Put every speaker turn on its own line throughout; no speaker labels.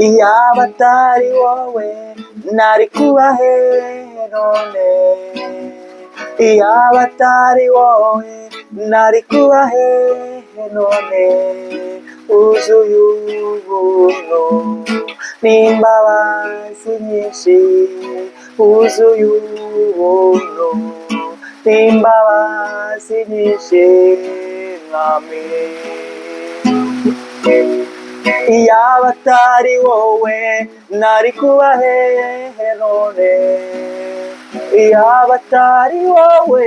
Iyaba atari wowe nari kuba hehe none? Iyaba atari wowe nari kuba hehe none? Wuzuye ubuntu n'imbabazi nyinshi, wuzuye ubuntu n'imbabazi nyinshi, mwami. Iyaba atari wowe nari kuba hehe none? Iyaba atari wowe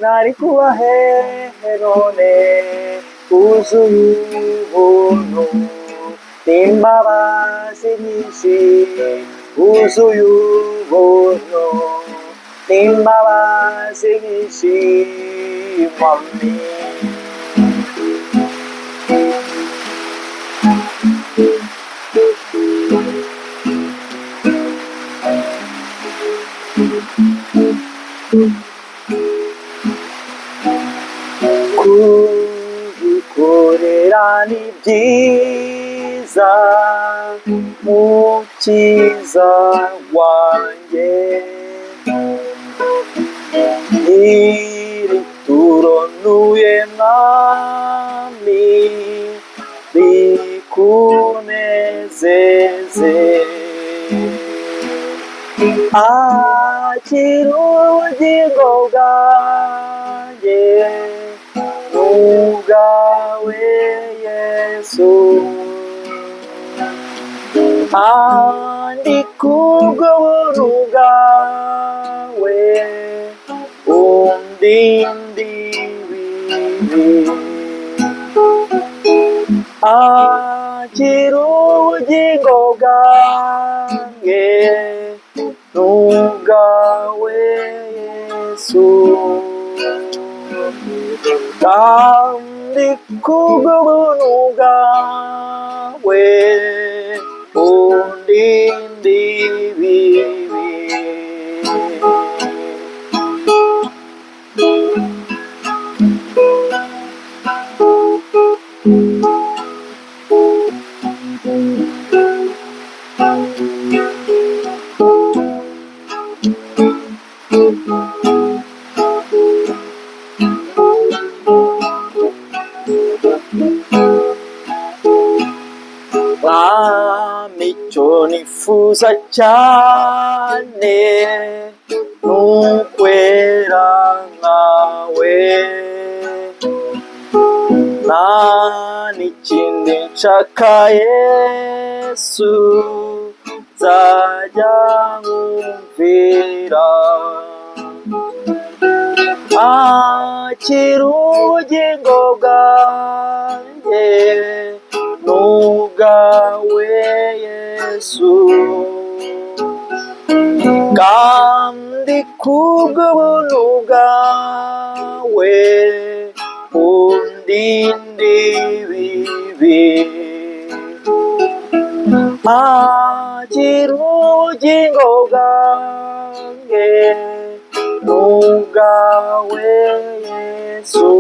nari kuba hehe none? Wuzuye ubuntu n'imbabazi nyinshi, wuzuye ubuntu n'imbabazi nyinshi, mwami. Kugukorera ni byiza, mukiza wanjye. Iri turo ntuye mwami, rikunezeze. Akira ubugingo bwanjye n'ubwawe Yesu, kandi kubw'ubuntu bwawe undinde ibibi. Akira ubugingo bwanjye n'ubwawe Yesu, kandi kubw'ubuntu bwawe undinde ibibi. Mwami, icyo nifuza cyane n'ukwera nkawe, nta n'ikindi nshaka Yesu, nzajya nkumvira. Akira ubugingo bwanjye n'ubwawe Yesu, kandi kubw'ubuntu bwawe undinde ibibi. Akira ubugingo bwanjye n'ubwawe Yesu,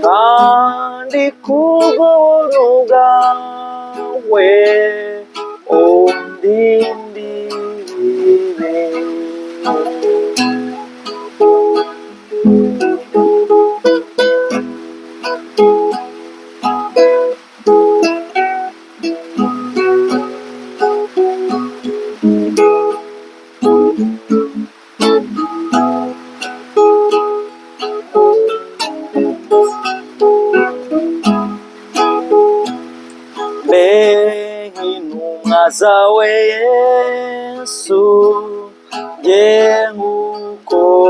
kandi kubw'ubuntu bwawe undinde ibibi. Intumwa zawe Yesu, jye ngukorera,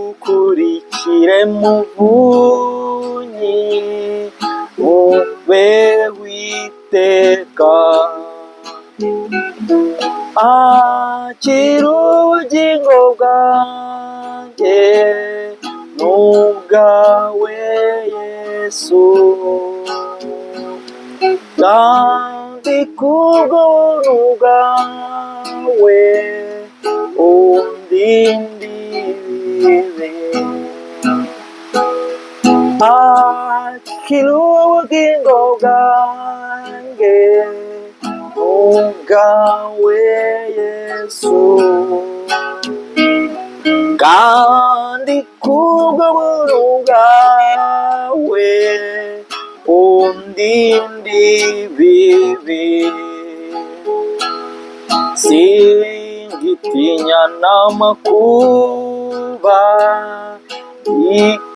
ngukurikire muvunyi, mube witeka. Akira ubugingo bwanjye n'ubwawe Yesu, kandi kubw'ubuntu bwawe undindiye. Akira ubugingo bwanjye ubwawe Yesu, kandi kubw'ubuntu bwawe undinde ibibi. Singitinya n'amakuba